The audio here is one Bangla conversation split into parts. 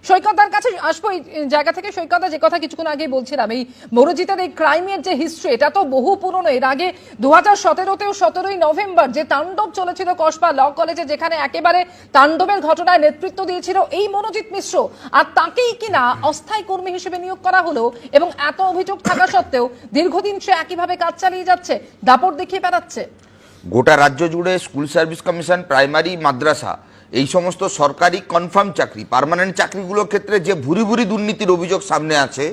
সৈকতার কাছে আসবো এই জায়গা থেকে। সৈকতা, যে কথা কিছুক্ষণ আগেই বলছিলাম, এই মরুজিতের এই ক্রাইমের যে হিস্ট্রি, এটা তো বহু পুরনো। এর আগে 2017-তেও 17ই নভেম্বর যে তাণ্ডব চলেছিল কসবা ল কলেজে, যেখানে একেবারে তাণ্ডবের ঘটনায় নেতৃত্ব দিয়েছিল এই মনোজিৎ মিশ্র, আর তাকেই কিনা অস্থায়ী কর্মী হিসেবে নিয়োগ করা হলো, এবং এত অভিযোগ থাকা সত্ত্বেও দীর্ঘদিন সে একইভাবে কাজ চালিয়ে যাচ্ছে, দাপট দেখিয়ে বেড়াচ্ছে। গোটা রাজ্য জুড়ে স্কুল সার্ভিস কমিশন, প্রাইমারি, মাদ্রাসা, এই সমস্ত সরকারি কনফার্ম চাকরি, পার্মানেন্ট চাকরিগুলোর ক্ষেত্রে যে ভুরি ভুরি দুর্নীতির অভিযোগ সামনে আছে,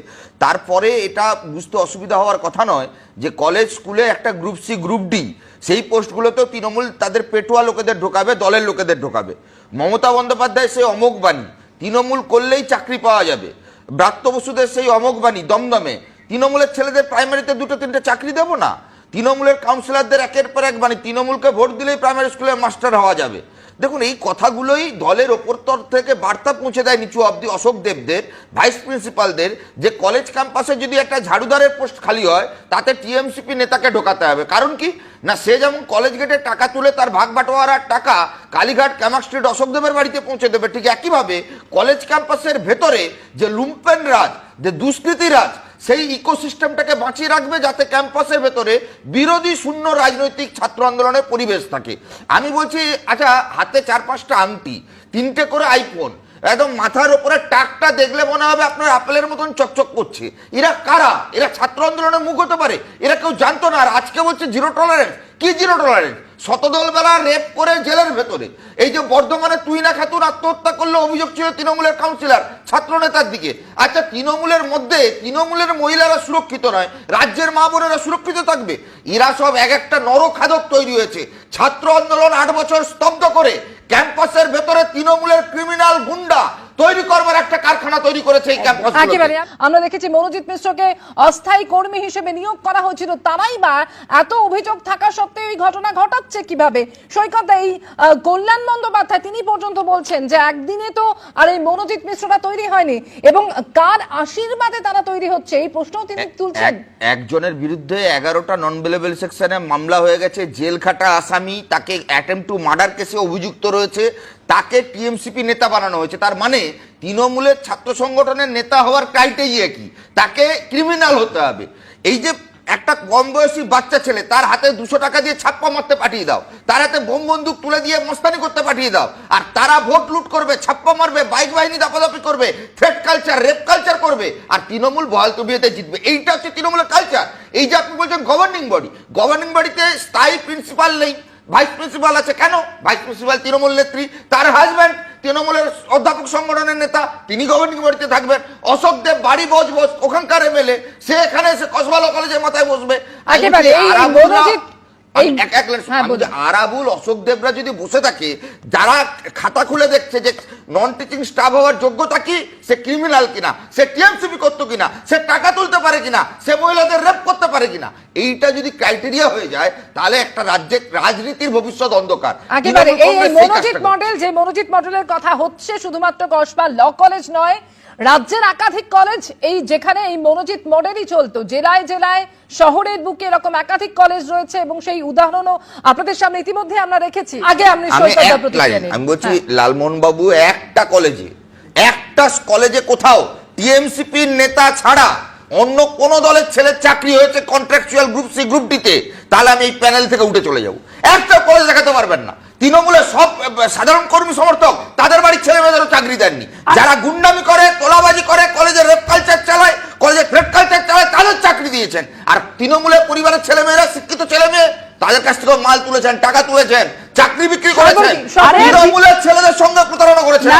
তারপরে এটা বুঝতে অসুবিধা হওয়ার কথা নয় যে কলেজ স্কুলে একটা গ্রুপ সি, গ্রুপ ডি, সেই পোস্টগুলোতেও তৃণমূল তাদের পেটুয়া লোকেদের ঢোকাবে, দলের লোকেদের ঢোকাবে। মমতা বন্দ্যোপাধ্যায় সেই অমোঘ বাণী, তৃণমূল করলেই চাকরি পাওয়া যাবে। ব্রাত্য বসুদের সেই অমোঘ বাণী, দমদমে তৃণমূলের ছেলেদের প্রাইমারিতে 2-3টে চাকরি দেবো না। তৃণমূলের কাউন্সিলরদের একের পর এক বাণী, তৃণমূলকে ভোট দিলেই প্রাইমারি স্কুলের মাস্টার হওয়া যাবে। দেখুন, এই কথাগুলোই দলের ওপর তর থেকে বার্তা পৌঁছে দেয় নিচু অব্দি অশোক দেবদের, ভাইস প্রিন্সিপালদের, যে কলেজ ক্যাম্পাসে যদি একটা ঝাড়ুদারের পোস্ট খালি হয় তাতে টিএমসিপি নেতাকে ঢোকাতে হবে। কারণ কি না, সে যেমন কলেজ গেটে টাকা তুলে তার ভাগ বাটোয়ারার টাকা কালীঘাট, ক্যামাক স্ট্রিট অশোক দেবের বাড়িতে পৌঁছে দেবে, ঠিক একইভাবে কলেজ ক্যাম্পাসের ভেতরে যে লুম্পেন রাজ, যে দুষ্কৃতি রাজ, সেই ইকোসিস্টেমটাকে বাঁচিয়ে রাখবে যাতে ক্যাম্পাসের ভেতরে বিরোধী শূন্য রাজনৈতিক ছাত্র আন্দোলনের পরিবেশ থাকে। আমি বলছি, আচ্ছা, হাতে 4-5টা আংটি, 3টে করে আইফোন, একদম মাথার উপরে টাকটা দেখলে মনে হবে আপনার আপেলের মতন চকচক করছে। এরা কারা? এরা ছাত্র আন্দোলনের মুখ হতে পারে? এরা কেউ জানতো না, আর আজকে বলছে জিরো টলারেন্স। কি জিরো টলারেন্স? শতদল বেলা রেপ করে জেলের ভেতরে। এই যে বর্ধমানে তুহিনা খাতুন আত্মহত্যা করলে অভিযোগ ছিল তৃণমূলের কাউন্সিলর, ছাত্র নেতার দিকে। আচ্ছা, তৃণমূলের মধ্যে তৃণমূলের মহিলারা সুরক্ষিত নয়, রাজ্যের মা বোনেরা সুরক্ষিত থাকবে? এরা সব এক একটা নরখাদক তৈরি হয়েছে। ছাত্র আন্দোলন 8 বছর স্তব্ধ করে ক্যাম্পাসের ভেতরে তৃণমূলের ক্রিমিনাল গুন্ডা তৈরি করবার একটা কারখানা তৈরি করেছে এই ক্যাম্পাস। একেবারে আমরা দেখেছি মনোজিৎ মিশ্রকে অস্থায়ী কর্মী হিসেবে নিয়োগ করা হয়েছিল, তারাই বা এত অভিযোগ থাকা সত্ত্বেও এই ঘটনা ঘটাচ্ছে কিভাবে? সৈকত, এই কল্যাণ বন্দ্যোপাধ্যায় তিনি পর্যন্ত বলছেন যে একদিনে তো আর এই মনোজিৎ মিশ্রটা তৈরি হয়নি, এবং কার আশীর্বাদে তারা তৈরি হচ্ছে এই প্রশ্নও তিনি তুলছেন। একজনের বিরুদ্ধে 11টা নন বেলেবল সেকশনে মামলা হয়ে গেছে, জেল খাটা আসামি, তাকে অ্যাটেম্প টু মার্ডার কেসে অভিযুক্ত রয়েছে, তাকে টিএমসিপি নেতা বানানো হয়েছে। তার মানে তৃণমূলের ছাত্র সংগঠনের নেতা হওয়ার ক্রাইটেরিয়া কি? তাকে ক্রিমিনাল হতে হবে। এই যে একটা কম বয়সী বাচ্চা ছেলে, তার হাতে 200 টাকা দিয়ে ছাপ্পা মারতে পাঠিয়ে দাও, তার হাতে বোম বন্দুক তুলে দিয়ে মস্তানি করতে পাঠিয়ে দাও, আর তারা ভোট লুট করবে, ছাপ্পা মারবে, বাইক বাহিনী দাপাদাপি করবে, থ্রেট কালচার, রেপ কালচার করবে, আর তৃণমূল বহাল তবিয়তে জিতবে। এইটা হচ্ছে তৃণমূলের কালচার। এই যে আপনি বলছেন গভর্নিং বডি, গভর্নিং বডিতে স্থায়ী প্রিন্সিপাল নেই, ভাইস প্রিন্সিপাল আছে। কেন? ভাইস প্রিন্সিপাল তৃণমূল নেত্রী, তার হাজব্যান্ড তৃণমূলের অধ্যাপক সংগঠনের নেতা, তিনি গভর্নিং বডিতে থাকবেন। অশোক দেব বাড়ি বস ওখানকার এমএলএ, সে এখানে এসে কসবা ল কলেজের মাথায় বসবে। আরাবুল, অশোক দেবরা যদি বসে থাকে, যারা খাতা খুলে দেখছে যে নন টিচিং স্টাফ হওয়ার যোগ্যতা কি, সে ক্রিমিনাল কিনা, সে টিএমসিপি করতো কিনা, সে টাকা তুলতে পারে কিনা, সে মহিলাদের রেপ করতে পারে কিনা, এইটা যদি ক্রাইটেরিয়া হয়ে যায়, তাহলে একটা রাজ্যের রাজনীতির ভবিষ্যৎ অন্ধকার। একেবারে এই মনোজিৎ মডেল, যে মনোজিৎ মডেলের কথা হচ্ছে, শুধুমাত্র কসবা ল কলেজ নয়, রাজ্যের একাধিক কলেজ, এই যেখানে এই মনোজিৎ মডেলই চলতো, জেলায় জেলায় শহরের বুকে এরকম একাধিক কলেজ রয়েছে, এবং সেই উদাহরণও আপনাদের সামনে ইতিমধ্যে আমরা রেখেছি। আগে আমি বলছি, লালমোহন বাবু একটা কলেজে কোথাও টিএমসিপি নেতা ছাড়া অন্য কোন দলের ছেলের চাকরি হয়েছে কন্ট্রাকচুয়াল গ্রুপ সি, গ্রুপ ডিতে, তাহলে আমি এই প্যানেল থেকে উঠে চলে যাব। একটা কলেজ দেখাতে পারবেন না। তৃণমূলের সব সাধারণ কর্মী সমর্থক, তাদের বাড়ির ছেলে মেয়েদেরও চাকরি দেননি। যারা গুন্ডামি করে, তোলাবাজি করে, কলেজে রেপ কালচার চালায়, কলেজে থ্রেট কালচার চালায়, তাদের চাকরি দিয়েছেন। আর তৃণমূলের পরিবারের ছেলে মেয়েরা, শিক্ষিত ছেলে মেয়ে, তাদের কাছ থেকে মাল তুলেছেন, টাকা তুলেছেন, চাকরি বিক্রি করেছেন, তৃণমূলের ছেলেদের সঙ্গে প্রতারণা করেছেন।